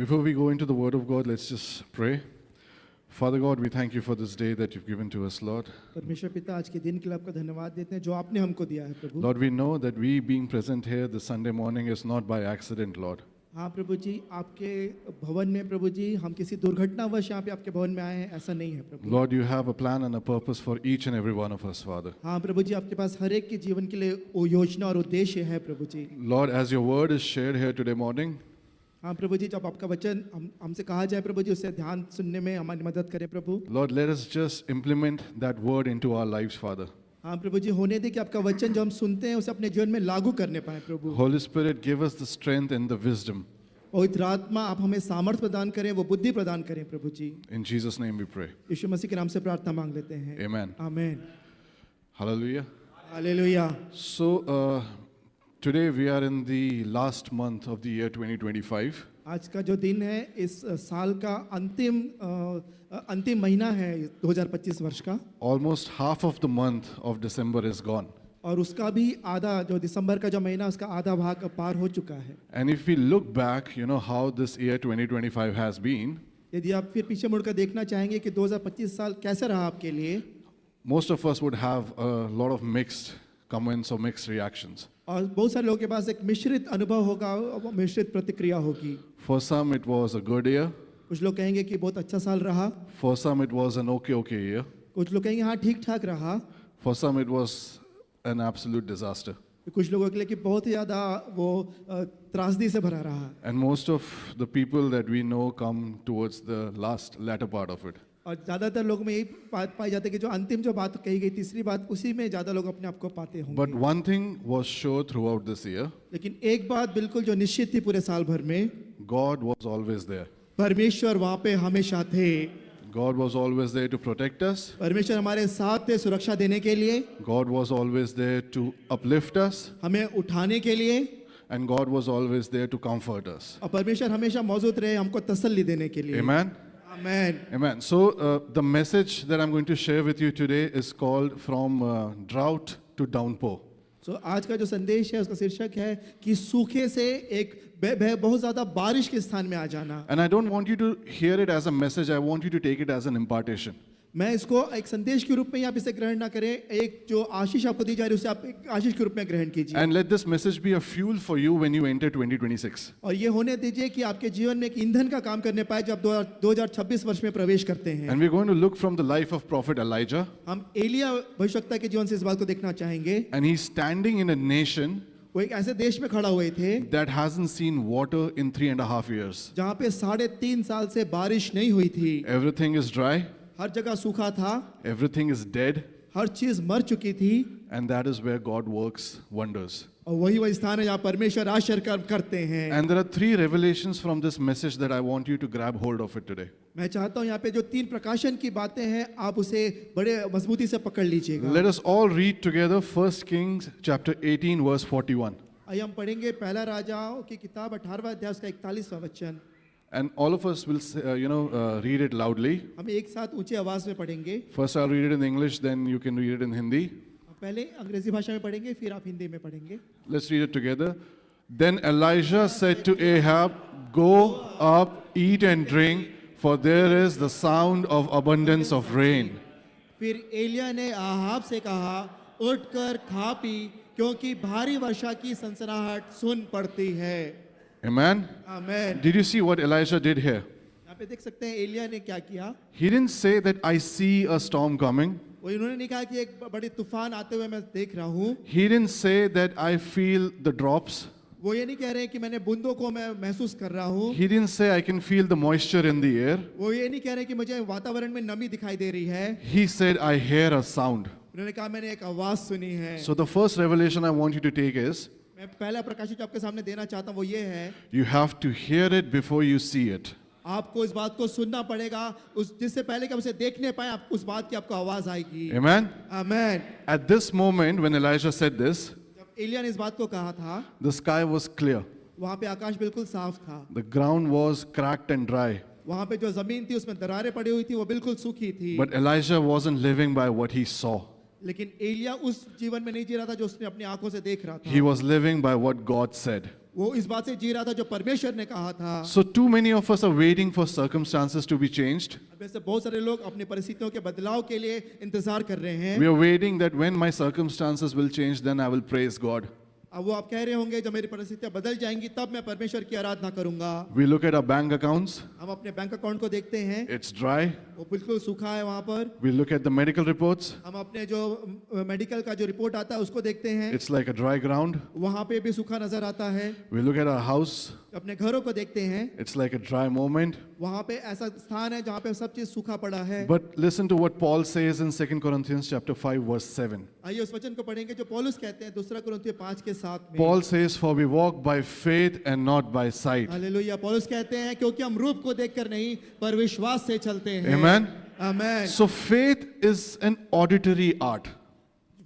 Before we go into the Word of God, let's just pray. Father God, we thank you for this day that you've given to us, Lord. परमेश्वर पिता आज के दिन के लिए आपका धन्यवाद देते हैं जो आपने हमको दिया है प्रभु। Lord, we know that we being present here this Sunday morning is not by accident, Lord. हाँ प्रभु जी, आपके भवन में प्रभु जी हम किसी दुर्घटनावश यहाँ पे आपके भवन में आए हैं, ऐसा नहीं है प्रभु। Lord, you have a plan and a purpose for each and every one of us, Father. हाँ प्रभु जी, आपके पास हर एक के जीवन के लिए वो योजना और उद्देश्य है प्रभु जी। Lord, as your word is shared here today morning, हाँ प्रभु जी, जब आपका वचन हमसे कहा जाए प्रभु जी, उससे ध्यान सुनने में हमारी मदद करें प्रभु। Lord, let us just implement that word into our lives, Father. हाँ प्रभु जी, होने दे कि आपका वचन जो हम सुनते हैं उसे अपने जीवन में लागू करने पाए प्रभु। Holy Spirit, give us the strength and the wisdom. पवित्र आत्मा आप हमें सामर्थ्य प्रदान करें, वो बुद्धि प्रदान करें प्रभु जी। In Jesus' name we pray. यीशु मसीह के नाम से प्रार्थना मांग लेते हैं। Amen. आमीन। Hallelujah. Hallelujah. So, today we are in the last month of the year 2025. आज का जो दिन है इस साल का अंतिम महीना है 2025 वर्ष का, Almost half of the month of December is gone. और उसका भी आधा जो दिसंबर का जो महीना उसका आधा भाग पार हो चुका है। And if we look back, you know how this year 2025 has been. यदि आप फिर पीछे मुड़कर देखना चाहेंगे कि 2025 साल कैसा रहा आपके लिए, Most of us would have a lot of mixed comments or mixed reactions. और बहुत सारे लोगों के पास एक मिश्रित अनुभव होगा, मिश्रित प्रतिक्रिया होगी। For some it was a good year. कुछ लोग कहेंगे कि बहुत अच्छा साल रहा, For some it was an okay year. कुछ लोग कहेंगे हाँ ठीक ठाक रहा, For some it was an absolute disaster. कुछ लोगों के लिए कि बहुत ही ज़्यादा वो त्रासदी से भरा रहा। And most of the people that we know come towards the latter part of it. और ज़्यादातर लोगों में यही बात पाई जाती है कि जो अंतिम जो बात कही गई तीसरी बात, उसी में ज़्यादा लोग अपने आप को पाते होंगे। But one thing was sure throughout this year. लेकिन एक बात बिल्कुल जो निश्चित थी पूरे साल भर में, God was always there. परमेश्वर वहाँ पे हमेशा थे। God was always there to protect us. परमेश्वर हमारे साथ थे सुरक्षा देने के लिए, God was always there to uplift us. हमें उठाने के लिए, And God was always there to comfort us. और परमेश्वर हमेशा मौजूद रहे हमको तसल्ली देने के लिए। Amen? आमीन। Amen. So the message that I'm going to share with you today is called From Drought to Downpour. सो आज का जो संदेश है उसका शीर्षक है कि सूखे से एक बहुत ज़्यादा बारिश के स्थान में आ जाना। And I don't want you to hear it as a message. I want you to take it as an impartation. मैं इसको एक संदेश के रूप में आप इसे ग्रहण ना करें, एक जो आशीष आपको दी जा रही है उसे आप एक आशीष के रूप में ग्रहण कीजिए। And let this message be a fuel for you when you enter 2026. और ये होने दीजिए कि आपके जीवन में एक ईंधन का काम करने पाए जब 2026 वर्ष में प्रवेश करते हैं। And we're going to look from the life of Prophet Elijah. हम एलिया भविष्यवक्ता के जीवन से इस बात को देखना चाहेंगे। And he's standing in a nation वो एक ऐसे देश में खड़ा हुए थे that hasn't seen water in 3.5 years. जहाँ पे 3.5 साल से बारिश नहीं हुई थी। Everything is dry. हर जगह सूखा था, Everything is dead. हर चीज मर चुकी थी। And that is where God works wonders. और वही स्थान है जहाँ परमेश्वर आश्चर्य करते हैं। And there are 3 revelations from this message that I want you to grab hold of it today. मैं चाहता हूँ यहाँ पे जो 3 प्रकाशन की बातें हैं आप उसे बड़े मजबूती से पकड़ लीजिएगा। Let us all read together 1 Kings chapter 18 verse 41. आइए हम पढ़ेंगे पहला राजाओं की किताब 18वां अध्याय उसका 41वां वचन। And all of us will read it loudly. हम एक साथ ऊंची आवाज में पढ़ेंगे। First I'll read it in English, then you can read it in Hindi. पहले अंग्रेजी भाषा में पढ़ेंगे फिर आप हिंदी में पढ़ेंगे। Let's read it together. Then Elijah said to Ahab, "Go up, eat and drink, for there is the sound of abundance of rain." फिर एलिया ने आहाब से कहा, उठकर खा पी, क्योंकि भारी वर्षा की सनसनाहट सुन पड़ती है। Amen. आमीन। Did you see what Elijah did here? यहाँ पे देख सकते हैं एलिया ने क्या किया। He didn't say that I see a storm coming. वो इन्होंने नहीं कहा कि एक बड़ी तूफान आते हुए मैं देख रहा हूँ। He didn't say that I feel the drops. वो ये नहीं कह रहे कि मैंने बूंदों को मैं महसूस कर रहा हूँ। He didn't say I can feel the moisture in the air. वो ये नहीं कह रहे कि मुझे वातावरण में नमी दिखाई दे रही है। He said I hear a sound. उन्होंने कहा मैंने एक आवाज सुनी है। So the first revelation I want you to take is मैं पहला प्रकाशित जो आपके सामने देना चाहता हूँ वो ये है, you have to hear it before you see it. आपको इस बात को सुनना पड़ेगा, उस जिससे पहले कि हम उसे देखने पाए आप उस बात की आपको आवाज आएगी। Amen. आमीन। At this moment when Elijah said this, जब एलिया ने इस बात को कहा था, the sky was clear. वहाँ पे आकाश बिल्कुल साफ था। The ground was cracked and dry. वहाँ पे जो जमीन थी उसमें दरारें पड़ी हुई थी, वो बिल्कुल सूखी थी। But Elijah wasn't living by what he saw. लेकिन एलिया उस जीवन में नहीं जी रहा था जो उसने अपनी आंखों से देख रहा था। He was living by what God said. वो इस बात से जी रहा था जो परमेश्वर ने कहा था। So, too many of us are waiting for circumstances to be changed. अब ऐसे बहुत सारे लोग अपनी परिस्थितियों के बदलाव के लिए इंतजार कर रहे हैं। We are waiting that when my circumstances will change, then I will praise God. अब वो आप कह रहे होंगे जब मेरी परिस्थितियां बदल जाएंगी तब मैं परमेश्वर की आराधना करूंगा। We look at our bank accounts, हम अपने बैंक अकाउंट को देखते हैं, it's dry. वो बिल्कुल सूखा है वहां पर। We look at the medical reports, हम अपने जो मेडिकल का जो रिपोर्ट आता है उसको देखते हैं, it's like a dry ground. वहां पे भी सूखा नजर आता है। We look at our house, अपने घरों को देखते हैं, it's like a dry moment. वहां पे ऐसा स्थान है जहाँ पे सब चीज सूखा पड़ा है। But listen to what Paul says in 2 Corinthians chapter 5 verse 7. आइए उस वचन को पढ़ेंगे जो पौलुस कहते हैं दूसरा कुरिन्थियों 5 के 7 में। Paul says, for we walk by faith and not by sight. Hallelujah. पौलुस कहते हैं क्योंकि हम रूप को देखकर नहीं पर विश्वास से चलते हैं। Amen. Amen. So faith is an auditory art.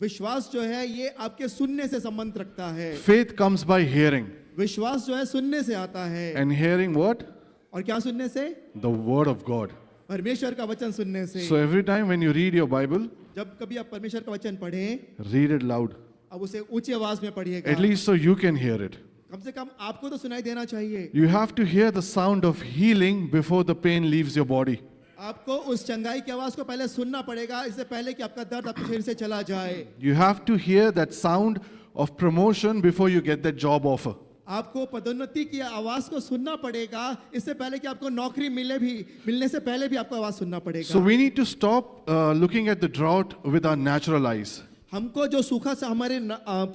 विश्वास जो है ये आपके सुनने से संबंध रखता है। Faith comes by hearing. विश्वास जो है सुनने से आता है। And hearing what? और क्या सुनने से? The word of God. परमेश्वर का वचन सुनने से। So every time when you read your Bible, जब कभी आप परमेश्वर का वचन पढ़ें, read it loud. अब उसे ऊंची आवाज में पढ़िएगा। At least so you can hear it. कम से कम आपको तो सुनाई देना चाहिए। You have to hear the sound of healing before the pain leaves your body. आपको उस चंगाई की आवाज को पहले सुनना पड़ेगा इससे पहले कि आपका दर्द आपके शरीर से चला जाए। You have to hear that sound of promotion before you get that job offer. आपको पदोन्नति की आवाज को सुनना पड़ेगा इससे पहले कि आपको नौकरी मिलने से पहले भी आपको आवाज सुनना पड़ेगा। So we need to stop looking at the drought with our natural eyes. हमको जो सूखा सा हमारे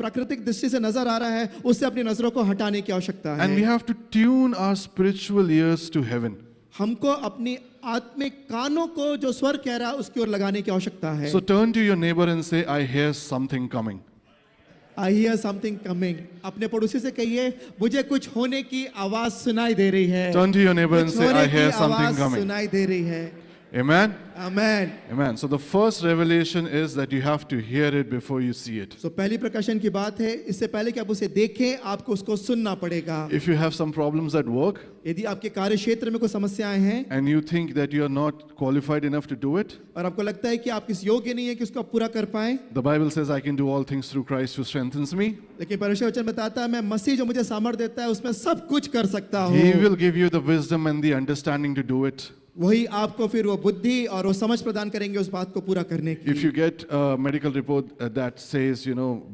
प्राकृतिक दृष्टि से नजर आ रहा है उससे अपनी नजरों को हटाने की आवश्यकता And we है। have to tune our spiritual ears to heaven. हमको अपनी आत्मिक कानों को जो स्वर कह रहा है उसकी ओर लगाने की आवश्यकता है। So turn to your neighbor and say, I hear something coming. I hear something coming. अपने पड़ोसी से कहिए मुझे कुछ होने की आवाज सुनाई दे रही है। Turn to your neighbor and कुछ say, होने I hear की something आवाज coming. सुनाई दे रही है। Amen? Amen. Amen. So the first revelation is that you have to hear it before you see it. So पहली प्रकाशन की बात है इससे पहले कि आप उसे देखें आपको उसको सुनना पड़ेगा। If you have some problems at work यदि आपके कार्य क्षेत्र में कोई समस्याएं हैं and you think that you are not qualified enough to do it, और आपको लगता है कि आप इस योग्य नहीं है कि उसको आप पूरा कर पाए, the Bible says, I can do all things through Christ who strengthens me. लेकिन परमेश्वर वचन बताता है मैं मसीह जो मुझे सामर्थ्य देता है उसमें सब कुछ कर सकता हूँ। He will give you the wisdom and the understanding to do it. वही आपको फिर वो बुद्धि और वो समझ प्रदान करेंगे उस बात को पूरा करने की। If you get a medical report that says,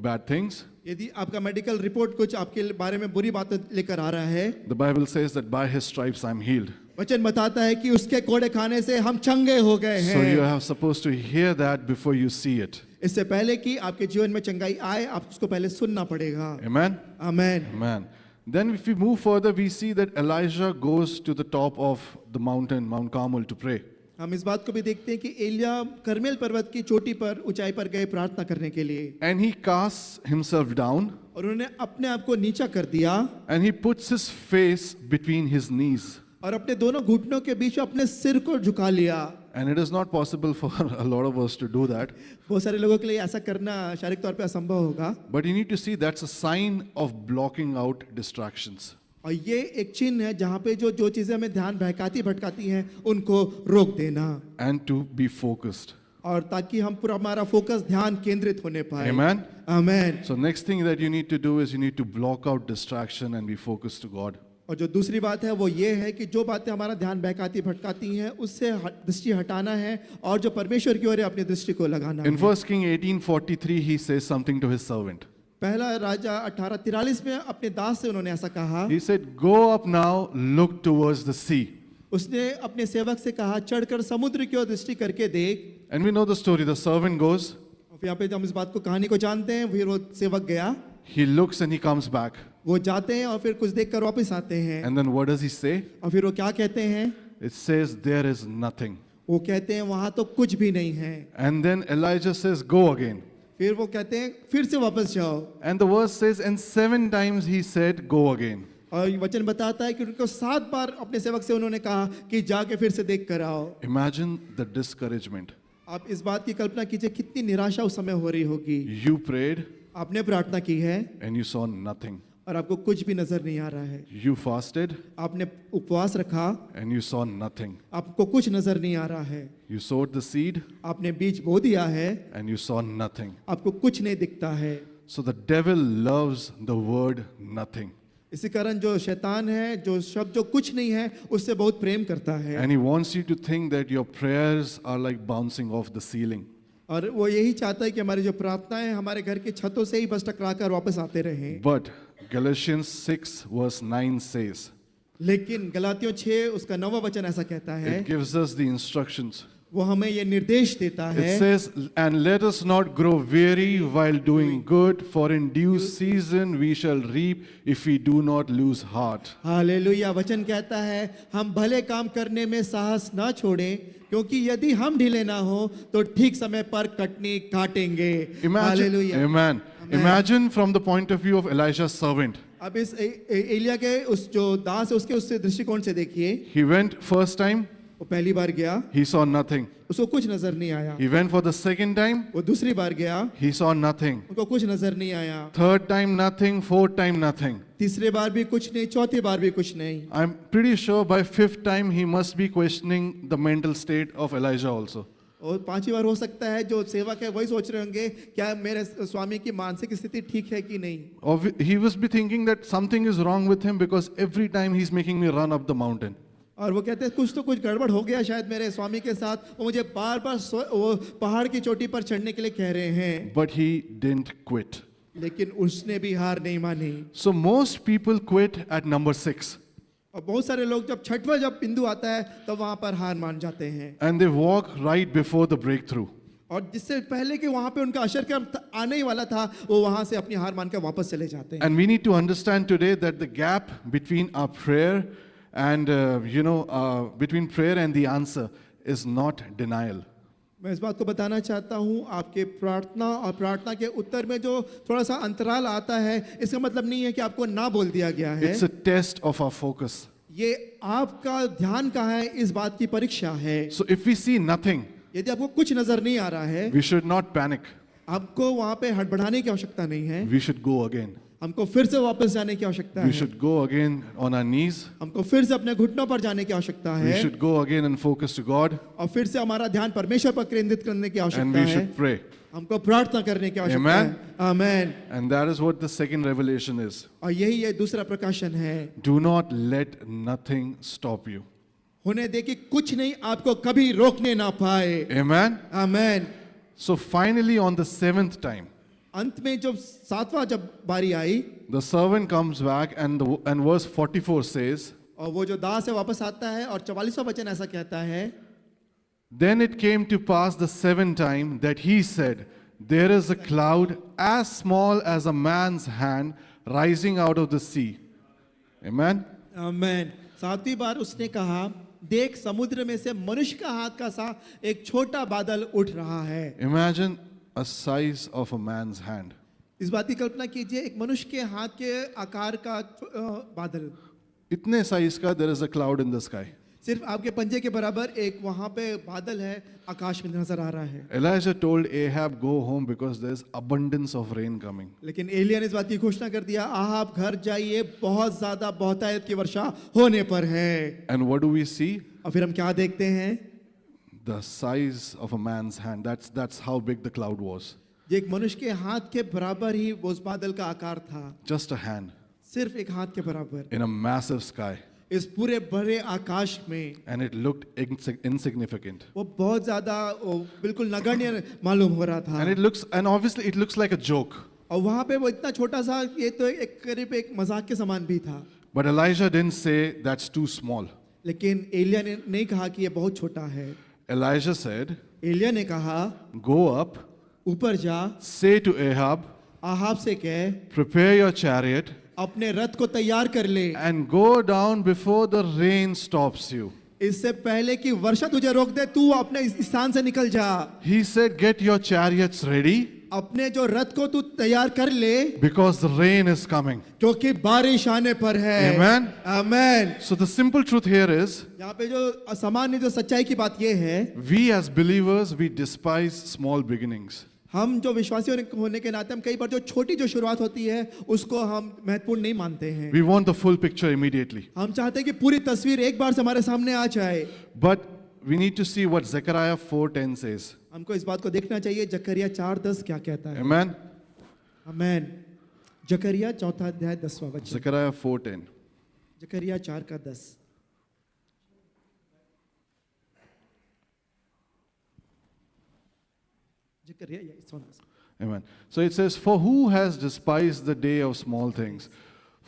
bad things, यदि आपका मेडिकल रिपोर्ट कुछ आपके बारे में बुरी बातें लेकर आ रहा है, the Bible says that by his stripes I'm healed. वचन बताता है कि उसके कोड़े खाने से हम चंगे हो गए So you हैं। are supposed to hear that before you see it. इससे पहले कि आपके जीवन में चंगाई आए आप उसको पहले सुनना पड़ेगा। Amen? Amen. Amen. Then if we move further, we see that Elijah goes to the top of the mountain, Mount Carmel, to pray. हम इस बात को भी देखते हैं कि एलिया करमेल पर्वत की चोटी पर ऊंचाई पर गए प्रार्थना करने के लिए, And he casts himself down और उन्होंने अपने आप को नीचा कर दिया and he puts his face between his knees. और अपने दोनों घुटनों के बीच में अपने सिर को झुका लिया। And it is not possible for a lot of us to do that. बहुत सारे लोगों के लिए ऐसा करना शारीरिक तौर पे असंभव होगा, But you need to see that's a sign of blocking out distractions. और ये एक चिन्ह है जहाँ पे जो चीजें हमें ध्यान बहकाती भटकाती हैं उनको रोक देना, And to be focused. और ताकि हम पूरा हमारा फोकस ध्यान केंद्रित होने पाए। Amen? Amen. So next thing that you need to do is you need to block out distraction and be focused to God. और जो दूसरी बात है वो ये है कि जो बातें हमारा ध्यान बहकाती भटकाती हैं उससे दृष्टि हटाना है और जो परमेश्वर की ओर है अपनी दृष्टि को लगाना In है। 1 King 18:43, he says something to his servant. पहला राजा 1843 में अपने दास से उन्होंने ऐसा कहा, He said, Go up now, look towards the sea. उसने अपने सेवक से कहा चढ़कर समुद्र की ओर दृष्टि करके देख। And we know the story. The servant goes, और फिर यहाँ पे हम इस बात को कहानी को जानते हैं, फिर वो सेवक गया, he looks and he comes back. वो जाते हैं और फिर कुछ देख कर वापस आते हैं, And then what does he say? और फिर वो क्या कहते हैं? It says, There is nothing. वो कहते हैं वहां तो कुछ भी नहीं है। And then Elijah says, Go again. फिर वो कहते हैं फिर से वापस जाओ, And the verse says, And 7 times he said, Go again. और ये वचन बताता है कि उनको 7 बार अपने सेवक से उन्होंने कहा कि जाके फिर से देख कर आओ। Imagine the discouragement. आप इस बात की कल्पना कीजिए कितनी निराशा उस समय हो रही होगी। You prayed आपने प्रार्थना की है and you saw nothing. और आपको कुछ भी नजर नहीं आ रहा है, You fasted आपने उपवास रखा, and you saw nothing. आपको कुछ नजर नहीं आ रहा है, You sowed the seed आपने बीज बो दिया है, and you saw nothing. आपको कुछ नहीं दिखता है। So the devil loves the word nothing. इसी कारण जो शैतान है, जो शब्द जो कुछ नहीं है, उससे बहुत प्रेम करता है। And he wants you to think that your prayers are like bouncing off the ceiling. और वो यही चाहता है कि हमारी जो प्रार्थनाएं हमारे घर की छतों से ही बस टकरा कर वापस आते रहें। But Galatians 6 verse 9 says, लेकिन गलातियों 6 उसका 9वां वचन ऐसा कहता है, it gives us the instructions. वो हमें ये निर्देश देता It है, says, and let us not grow weary while doing good, for in due season we shall reap if we do not lose heart. Hallelujah. वचन कहता है हम भले काम करने में साहस ना छोड़ें, क्योंकि यदि हम ढीले ना हो तो ठीक समय पर कटनी काटेंगे। Imagine, hallelujah. amen. Imagine from the point of view of Elijah's servant. अब इस एलिया के उस जो दास है उसके दृष्टिकोण से देखिए, He went first time, वो पहली बार गया, he saw nothing. उसको कुछ नजर नहीं आया। He went for the second time, वो दूसरी बार गया, he saw nothing. उनको कुछ नजर नहीं आया। Third time nothing, fourth time nothing. तीसरे बार भी कुछ नहीं, चौथी बार भी कुछ नहीं। I'm pretty sure by fifth time he must be questioning the mental state of Elijah also. और 5वीं बार हो सकता है जो सेवक है वही सोच रहे होंगे क्या मेरे स्वामी की मानसिक स्थिति ठीक है कि नहीं। Or he must be thinking that something is wrong with him because every time he's making me run up the mountain. और वो कहते हैं कुछ तो कुछ गड़बड़ हो गया शायद मेरे स्वामी के साथ, वो मुझे बार बार वो पहाड़ की चोटी पर चढ़ने के लिए कह रहे हैं। But he didn't quit. लेकिन उसने भी हार नहीं मानी। So most people quit at number 6 और बहुत सारे लोग जब छठवां जब बिंदु आता है तो वहां पर हार मान जाते हैं, and they walk right before the breakthrough. और जिससे पहले कि वहां पे उनका अशर कर आने ही वाला था वो वहां से अपनी हार मानकर वापस चले जाते हैं। And we need to understand today that the gap between our prayer and between prayer and the answer is not denial. मैं इस बात को बताना चाहता हूँ, आपके प्रार्थना और प्रार्थना के उत्तर में जो थोड़ा सा अंतराल आता है इसका मतलब नहीं है कि आपको ना बोल दिया गया है। It's a test of our focus. ये आपका ध्यान कहाँ है इस बात की परीक्षा है। So if we see nothing, यदि आपको कुछ नजर नहीं आ रहा है, we should not panic. आपको वहां पे हड़बड़ाने की आवश्यकता नहीं है। We should go again. हमको फिर से वापस जाने की आवश्यकता We है। should go again on our knees. हमको फिर से अपने घुटनों पर जाने की आवश्यकता We है, should go again and focus to God, और फिर से हमारा ध्यान परमेश्वर पर केंद्रित करने की and आवश्यकता we है। should pray. हमको प्रार्थना करने की आवश्यकता Amen. है। आमेन। And that is what the second revelation is. और यही ये दूसरा प्रकाशन है। Do not let nothing stop you. होने दे कि कुछ नहीं आपको कभी रोकने ना पाए। Amen. Amen. So finally on the 7th time, अंत में जब 7वां जब बारी आई, the servant comes back and verse 44 says, और वो जो दास है वापस आता है, और 44वां वचन ऐसा कहता है, then it came to pass the 7th time that he said, there is a cloud as small as a man's hand rising out of the sea. Amen. आमेन। 7वीं बार उसने कहा, देख समुद्र में से मनुष्य का हाथ का सा एक छोटा बादल उठ रहा है। Imagine a size of a man's hand. इस बात की कल्पना कीजिए, एक मनुष्य के हाथ के आकार का बादल, इतने size का there is a cloud in the sky. सिर्फ आपके पंजे के बराबर एक वहां पे बादल है, आकाश में नजर आ रहा है। Elijah told Ahab, go home because there is abundance of rain coming. लेकिन एलिया ने इस बात की घोषणा कर दिया, आहाब घर जाइए, बहुत ज्यादा बहुतायत की वर्षा होने पर है। And what do we see? और फिर हम क्या देखते हैं? The size of a man's hand. That's how big the cloud was. ये एक मनुष्य के हाथ के बराबर ही वो उस बादल का आकार था, Just a hand सिर्फ एक हाथ के बराबर, in a massive sky. इस पूरे बड़े आकाश में। And it looked insignificant. वो बहुत ज्यादा बिल्कुल नगण्य मालूम हो रहा था। And obviously it looks like a joke. और वहां पे वो इतना छोटा सा, ये तो एक करीब एक मजाक के समान भी था। But Elijah didn't say that's too small. लेकिन एलिया ने नहीं कहा कि ये बहुत छोटा है। Elijah said, एलिया ने कहा, go up, ऊपर जा, say to Ahab, आहाब से कह, prepare your chariot अपने रथ को तैयार कर ले, and go down before the rain stops you. इससे पहले कि वर्षा तुझे रोक दे, तू अपने इस स्थान से निकल जा। He said, get your chariots ready अपने जो रथ को तू तैयार कर ले, because the rain is coming. क्योंकि बारिश आने पर है। Amen. Amen. So the simple truth here is, यहाँ पे जो सामान्य जो सच्चाई की बात ये है, we as believers, we despise small beginnings. हम जो विश्वासी होने के नाते हम कई बार जो छोटी जो शुरुआत होती है उसको हम महत्वपूर्ण नहीं मानते हैं। We want the full picture immediately. हम चाहते हैं कि पूरी तस्वीर एक बार से हमारे सामने आ जाए। But we need to see what Zechariah 4:10 says. हमको इस बात को देखना चाहिए, जकरिया 4:10 क्या कहता है। Amen. आमेन। जकरिया चौथा अध्याय 10वां वचन। Zechariah 4:10. जकरिया 4 का 10। जकरिया सोना। Amen. So it says, "For who has despised the day of small things?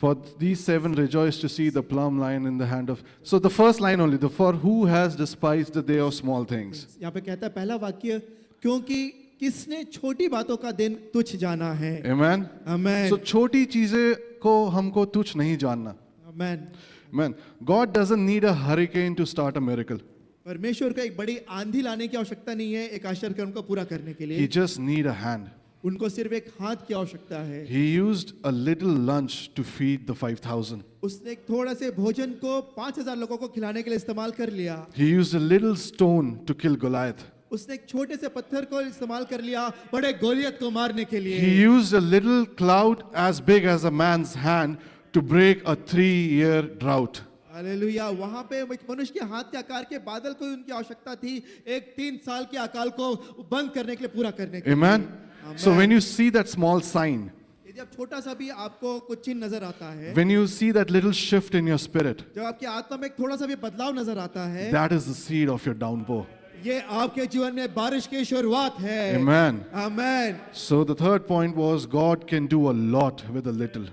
For these seven rejoice to see the plumb line in the hand of." So the first line only, the "for who has despised the day of small things." यहाँ पे कहता है पहला वाक्य, क्योंकि किसने छोटी बातों का दिन तुच्छ जाना है। Amen. आमेन। So छोटी चीजें को हमको तुच्छ नहीं जानना. आमेन। Amen. God doesn't need a hurricane to start a miracle. परमेश्वर को एक बड़ी आंधी लाने की आवश्यकता नहीं है एक आश्चर्य कर्म को पूरा करने के He लिए। just need a hand. उनको सिर्फ एक हाथ की आवश्यकता है। He used a little lunch to feed the 5,000. उसने एक थोड़ा से भोजन को 5,000 लोगों को खिलाने के लिए इस्तेमाल कर लिया। He used a little stone to kill Goliath. उसने एक छोटे से पत्थर को इस्तेमाल कर लिया बड़े गोलियत को मारने के लिए। He used a little cloud as big as a man's hand to break a 3-year drought. Hallelujah. वहां पे एक मनुष्य के हाथ के आकार के बादल को उनकी आवश्यकता थी एक 3 साल के अकाल को बंद करने के लिए, पूरा करने के लिए। Amen. So when you see that small sign, यदि आप छोटा सा भी आपको कुछ चिन्ह नजर आता है, when you see that little shift in your spirit, जब आपकी आत्मा में एक थोड़ा सा भी बदलाव नजर आता है, that is the seed of your downpour. ये आपके जीवन में बारिश की शुरुआत है। Amen. Amen. So the third point was God can do a lot with a little.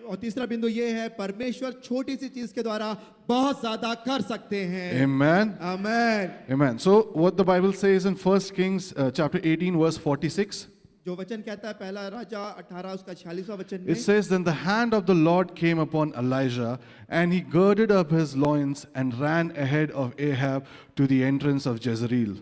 और तीसरा बिंदु ये है परमेश्वर छोटी सी चीज के द्वारा बहुत ज्यादा कर सकते हैं। Amen. Amen. Amen. So what the Bible says in 1 Kings chapter 18 verse 46, जो वचन कहता है पहला राजा 18 उसका 46वां वचन में, it says, "Then the hand of the Lord came upon Elijah, and he girded up his loins and ran ahead of Ahab to the entrance of Jezreel."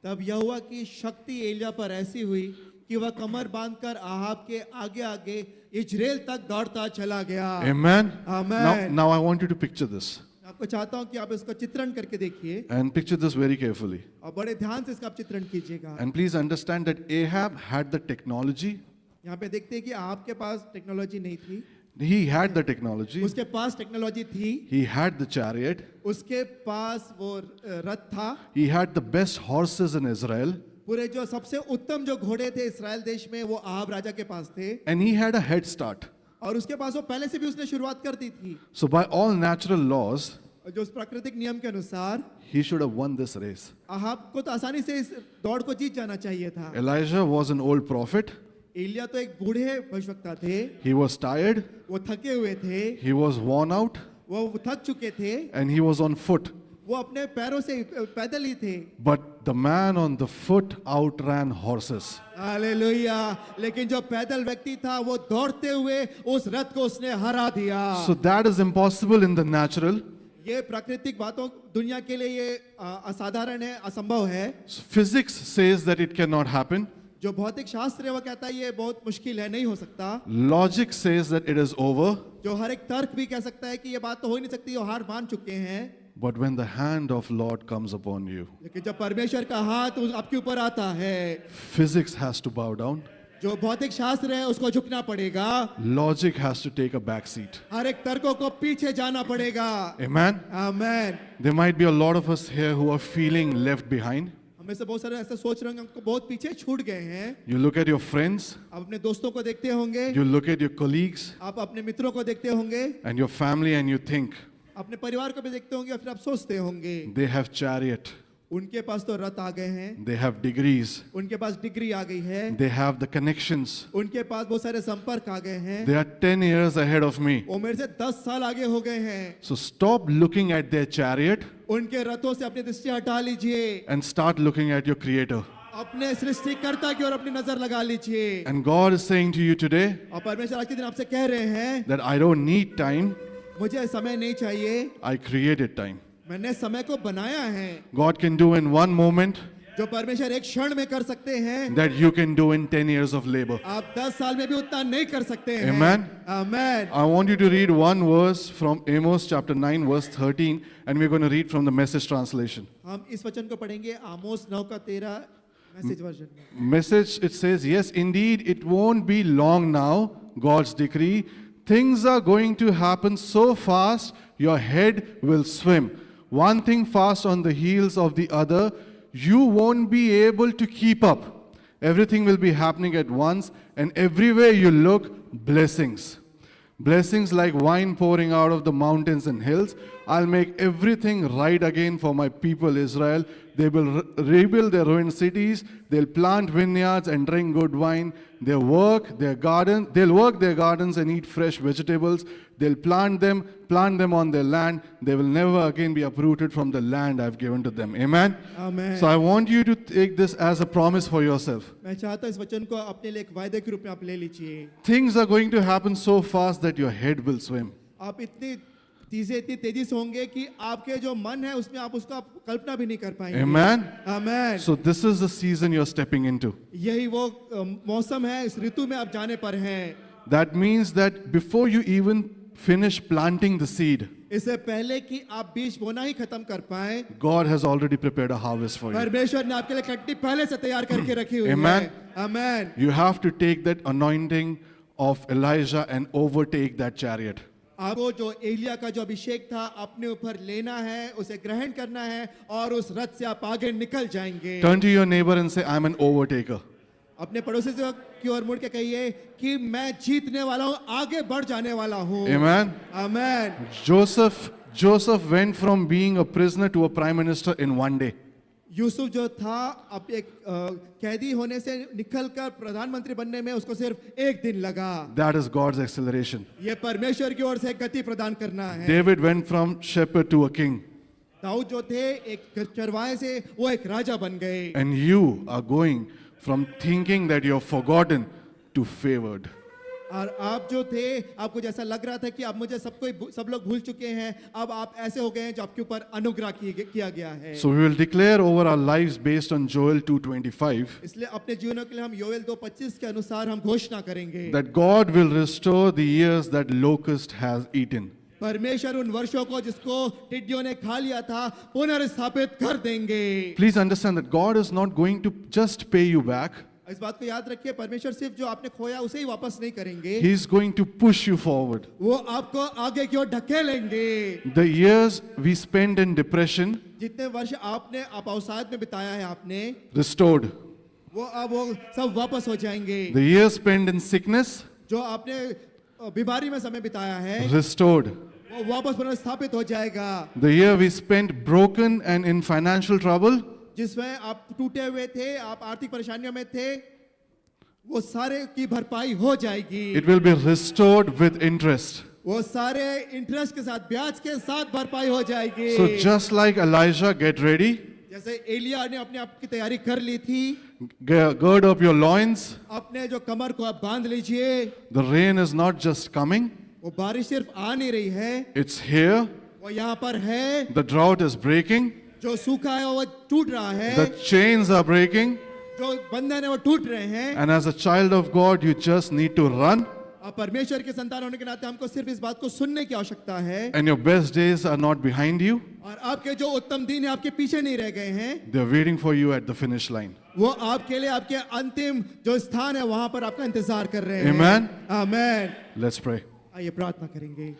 तब यहोवा की शक्ति एलिया पर ऐसी हुई कि वह कमर बांधकर आहाब के आगे आगे इजराइल तक दौड़ता चला गया। Amen. Amen. Now I want you to picture this, आपको चाहता हूं कि आप इसको चित्रण करके देखिए and picture this very carefully. और बड़े ध्यान से इसका आप चित्रण कीजिएगा। And please understand that Ahab had the technology. यहाँ पे देखते हैं कि आपके पास टेक्नोलॉजी नहीं थी, He had the technology. उसके पास टेक्नोलॉजी थी, He had the chariot. उसके पास वो रथ था, He had the best horses in Israel. पूरे जो सबसे उत्तम जो घोड़े थे इस्राएल देश में वो आहाब राजा के पास थे, And he had a head start. और उसके पास वो पहले से भी उसने शुरुआत कर दी थी। So by all natural laws, और जो उस प्राकृतिक नियम के अनुसार he should have won this race. Ahab को तो आसानी से इस दौड़ को जीत जाना चाहिए था। Elijah was an old prophet. Elia तो एक बूढ़े भविष्यवक्ता थे, He was tired. वो थके हुए थे, He was worn out. वो थक चुके थे, And he was on foot. वो अपने पैरों से पैदल ही थे। But the man on the foot outran horses. Hallelujah. लेकिन जो पैदल व्यक्ति था वो दौड़ते हुए उस रथ को उसने हरा दिया। So that is impossible in the natural. ये प्राकृतिक बातों दुनिया के लिए ये असाधारण है, असंभव है। Physics says that it cannot happen. जो भौतिक शास्त्र है वो कहता है ये बहुत मुश्किल है, नहीं हो सकता। Logic says that it is over. जो हर एक तर्क भी कह सकता है कि ये बात तो हो ही नहीं सकती, वो हार मान चुके हैं। But when the hand of Lord comes upon you, लेकिन जब परमेश्वर का हाथ आपके ऊपर आता है, physics has to bow down. जो भौतिक शास्त्र है उसको झुकना पड़ेगा, Logic has to take a back seat. हर एक तर्कों को पीछे जाना पड़ेगा। Amen. Amen. There might be a lot of us here who are feeling left behind. हमें से बहुत सारे ऐसे सोच रहे होंगे हमको बहुत पीछे छूट गए हैं। You look at your friends, आप अपने दोस्तों को देखते होंगे, you look at your colleagues आप अपने मित्रों को देखते होंगे, and your family, and you think अपने परिवार को भी देखते होंगे, और फिर आप सोचते होंगे they have chariot, उनके पास तो रथ आ गए हैं, they have degrees, उनके पास डिग्री आ गई है, they have the connections, उनके पास बहुत सारे संपर्क आ गए हैं, they are 10 years ahead of me. वो मेरे से 10 साल आगे हो गए हैं। So stop looking at their chariot उनके रथों से अपनी दृष्टि हटा लीजिए, and start looking at your Creator. अपने सृष्टिकर्ता की ओर अपनी नजर लगा लीजिए। And God is saying to you today और परमेश्वर आज के दिन आपसे कह रहे हैं, that I don't need time, मुझे समय नहीं चाहिए, I created time. मैंने समय को बनाया है। God can do in one moment जो परमेश्वर एक क्षण में कर सकते हैं, that you can do in 10 years of labor. आप 10 साल में भी उतना नहीं कर सकते हैं। Amen. Amen. I want you to read one verse from Amos chapter 9 verse 13, and we're going to read from the Message translation. हम इस वचन को पढ़ेंगे आमोस 9 का 13 मैसेज वर्जन में। Message, it says, "Yes, indeed, it won't be long now, God's decree. Things are going to happen so fast, your head will swim. One thing fast on the heels of the other, you won't be able to keep up. Everything will be happening at once, and everywhere you look, blessings. Blessings like wine pouring out of the mountains and hills. I'll make everything right again for my people Israel. They will rebuild their ruined cities. They'll plant vineyards and drink good wine. They'll work their gardens and eat fresh vegetables. They'll plant them on their land. They will never again be uprooted from the land I've given to them. Amen. Amen. So I want you to take this as a promise for yourself. मैं चाहता हूं इस वचन को अपने लिए एक वायदे के रूप में आप ले लीजिए। Things are going to happen so fast that your head will swim. आप इतनी चीजें इतनी तेजी से होंगे कि आपके जो मन है उसमें आप उसका कल्पना भी नहीं कर पाएंगे। Amen. Amen. So this is the season you're stepping into. यही वो मौसम है, इस ऋतु में आप जाने पर हैं। That means that before you even finish planting the seed, इससे पहले कि आप बीज बोना ही खत्म कर पाए, God has already prepared a harvest for you. परमेश्वर ने आपके लिए कटनी पहले से तैयार करके रखी हुई Amen. है। आमेन। You have to take that anointing of Elijah and overtake that chariot. आपको जो एलिया का जो अभिषेक था अपने ऊपर लेना है, उसे ग्रहण करना है और उस रथ से आप आगे निकल जाएंगे। Turn to your neighbor and say, I'm an overtaker. अपने पड़ोसी से की ओर मुड़ के कहिए कि मैं जीतने वाला हूँ, आगे बढ़ जाने वाला हूँ। Amen. Amen. Joseph went from being a prisoner to a prime minister in one day. Yusuf जो था अब एक कैदी होने से निकलकर प्रधानमंत्री बनने में उसको सिर्फ एक दिन लगा। That is God's acceleration. ये परमेश्वर की ओर से गति प्रदान करना है। David went from shepherd to a king. Dawood जो थे एक चरवाहे से वो एक राजा बन गए। And you are going from thinking that you're forgotten to favored. और आप जो थे आपको जैसा लग रहा था कि अब मुझे सब लोग भूल चुके हैं, अब आप ऐसे हो गए हैं जो आपके ऊपर अनुग्रह किया गया है। So we will declare over our lives based on Joel 2:25 इसलिए अपने जीवनों के लिए हम योएल 2:25 के अनुसार हम घोषणा करेंगे that God will restore the years that locust has eaten. परमेश्वर उन वर्षों को जिसको टिड्डियों ने खा लिया था पुनर्स्थापित कर देंगे। Please understand that God is not going to just pay you back. इस बात को याद रखिए, परमेश्वर सिर्फ जो आपने खोया उसे ही वापस नहीं करेंगे, He is going to push you forward. वो आपको आगे की ओर ढकेलेंगे। The years we spend in depression, जितने वर्ष आपने अवसाद में बिताया है आपने, restored. वो सब वापस हो जाएंगे। The years spent in sickness, जो आपने बीमारी में समय बिताया है restored. वो वापस पुनर्स्थापित हो जाएगा। The year we spent broken and in financial trouble, जिसमें आप टूटे हुए थे, आप आर्थिक परेशानियों में थे, वो सारे की भरपाई हो जाएगी। it will be restored with interest. वो सारे इंटरेस्ट के साथ, ब्याज के साथ भरपाई हो जाएगी। So just like Elijah, get ready, जैसे एलिया ने अपने आप की तैयारी कर ली थी, gird up your loins. अपने जो कमर को आप बांध लीजिए। The rain is not just coming, वो बारिश सिर्फ आ नहीं रही है, it's here. वो यहाँ पर है। The drought is breaking, जो सूखा है वो टूट रहा है, the chains are breaking, जो बंधन है वो टूट रहे हैं। and as a child of God, you just need to run, अब परमेश्वर के संतान होने के नाते हमको सिर्फ इस बात को सुनने की आवश्यकता है, and your best days are not behind you, और आपके जो उत्तम दिन है आपके पीछे नहीं रह गए हैं, they're waiting for you at the finish line. वो आपके लिए आपके अंतिम जो स्थान है वहां पर आपका इंतजार कर रहे हैं। Amen. आमेन। Let's pray. आइए प्रार्थना करेंगे।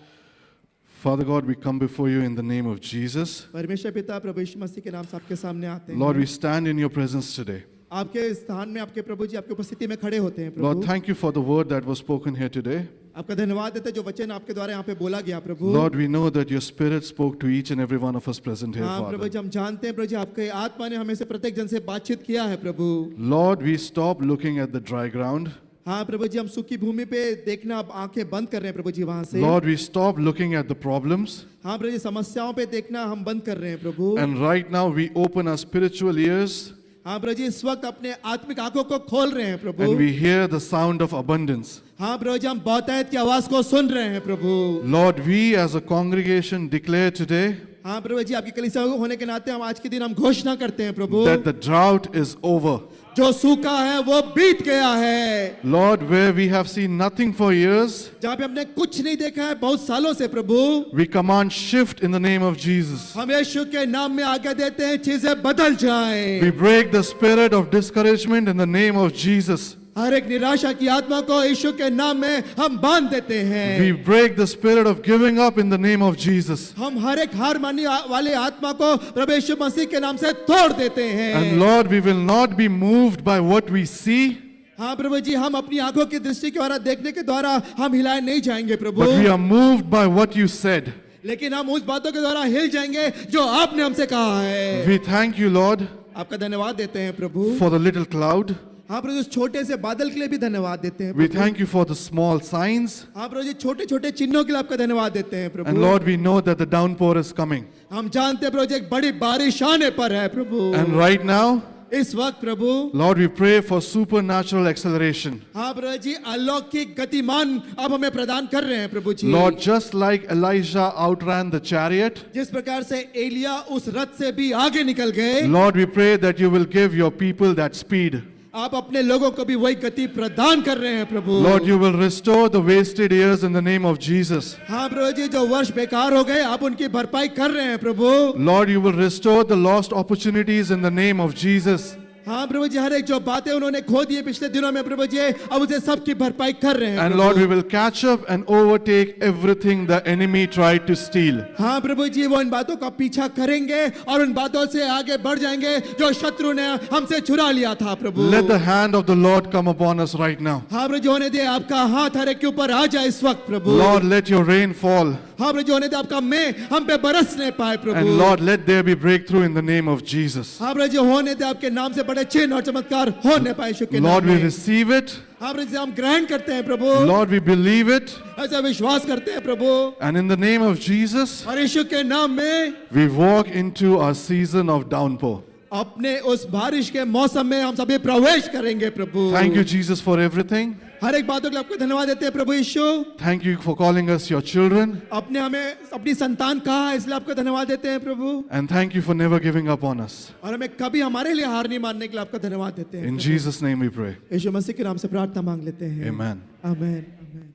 Father God, we come before you in the name of Jesus. परमेश्वर पिता प्रभु यीशु मसीह के नाम से आपके सामने आते हैं। Lord, we stand in your presence today. आपके स्थान में आपके प्रभु जी आपकी उपस्थिति में खड़े होते हैं। Lord, Prabhu thank you for the word that was spoken here today. आपका धन्यवाद देते हैं जो वचन आपके द्वारा यहाँ पे बोला गया। प्रभु Lord, we know that your spirit spoke to each and every one of us present here, हाँ प्रभु Father. जी हम जानते हैं प्रभु जी आपके आत्मा ने हमें से प्रत्येक जन से बातचीत किया है। प्रभु Lord, we stop looking at the dry ground. हाँ प्रभु जी हम सूखी भूमि पे देखना अब आंखें बंद कर रहे हैं प्रभु जी वहां से। Lord, we stop looking at the problems. हाँ प्रभु जी समस्याओं पे देखना हम बंद कर रहे हैं प्रभु। And right now we open our spiritual ears हाँ प्रभु जी इस वक्त अपने आत्मिक आंखों को खोल रहे हैं प्रभु। and we hear the sound of abundance. हाँ प्रभु जी हम बहुतायत की आवाज को सुन रहे हैं प्रभु। Lord, we as a congregation declare today हाँ प्रभु जी आपकी कलीसिया होने के नाते हम आज के दिन हम घोषणा करते हैं प्रभु, that the drought is over. जो सूखा है वो बीत गया है। Lord, where we have seen nothing for years, जहाँ पे हमने कुछ नहीं देखा है बहुत सालों से प्रभु, we command shift in the name of Jesus. हम यीशु के नाम में आज्ञा देते हैं चीजें बदल जाएं। We break the spirit of discouragement in the name of Jesus. हर एक निराशा की आत्मा को यीशु के नाम में हम बांध देते हैं। We break the spirit of giving up in the name of Jesus. हम हर एक हार मानने वाले आत्मा को प्रभु यीशु मसीह के नाम से तोड़ देते हैं। And Lord, we will not be moved by what we see, हाँ प्रभु जी, हम अपनी आंखों की दृष्टि के द्वारा देखने के द्वारा हम हिलाए नहीं जाएंगे प्रभु, but we are moved by what you said. लेकिन हम उस बातों के द्वारा हिल जाएंगे जो आपने हमसे कहा है। We thank you, Lord, आपका धन्यवाद देते हैं प्रभु। for the little cloud. हाँ प्रभु, उस छोटे से बादल के लिए भी धन्यवाद देते हैं We Prabhu. thank you for the small signs. हाँ प्रभु जी, छोटे छोटे चिन्हों के लिए आपका धन्यवाद देते हैं प्रभु। And Lord, we know that the downpour is coming. हम जानते हैं प्रभु जी, एक बड़ी बारिश आने पर है प्रभु। And right now, इस वक्त प्रभु, Lord, we pray for supernatural acceleration. हाँ प्रभु जी, अलौकिक गतिमान आप हमें प्रदान कर रहे हैं प्रभु जी। Lord, just like Elijah outran the chariot, जिस प्रकार से एलिया उस रथ से भी आगे निकल गए, Lord, we pray that you will give your people that speed. आप अपने लोगों को भी वही गति प्रदान कर रहे हैं प्रभु। Lord, you will restore the wasted years in the name of Jesus. हाँ प्रभु जी, जो वर्ष बेकार हो गए आप उनकी भरपाई कर रहे हैं प्रभु। Lord, you will restore the lost opportunities in the name of Jesus. हाँ प्रभु जी, हर एक जो बातें उन्होंने खो दिए पिछले दिनों में प्रभु जी, अब उसे सबकी भरपाई कर रहे हैं And Prabhu. Lord, we will catch up and overtake everything the enemy tried to steal. हाँ प्रभु जी, वो इन बातों का पीछा करेंगे और उन बातों से आगे बढ़ जाएंगे जो शत्रु ने हमसे चुरा लिया था प्रभु। Let the hand of the Lord come upon us right now. हाँ प्रभु जी, होने दे आपका हाथ हर एक के ऊपर आ जाए इस वक्त प्रभु। Lord, let your rain fall. हाँ प्रभु जी, होने दे आपका मैं हम पे बरसने पाए प्रभु। And Lord, let there be breakthrough in the name of Jesus. हाँ प्रभु जी, होने दे आपके नाम से बड़े चिन्ह और चमत्कार होने पाए यीशु के नाम Lord, we में। receive it. हाँ प्रभु जी, हम ग्रहण करते हैं प्रभु, Lord, we believe it. ऐसा विश्वास करते हैं प्रभु, And in the name of Jesus, और यीशु के नाम में we walk into our season of downpour. अपने उस बारिश के मौसम में हम सभी प्रवेश करेंगे प्रभु। Thank you, Jesus, for everything. हर एक बातों के लिए आपको धन्यवाद देते हैं प्रभु यीशु। Thank you for calling us your children. अपने हमें अपनी संतान कहा है, इसलिए आपको धन्यवाद देते हैं प्रभु, And thank you for never giving up on us. और हमें कभी हमारे लिए हार नहीं मानने के लिए आपका धन्यवाद देते हैं In Prabhu. Jesus' name we pray. यीशु मसीह के नाम से प्रार्थना मांग लेते हैं। Amen. आमेन, आमेन।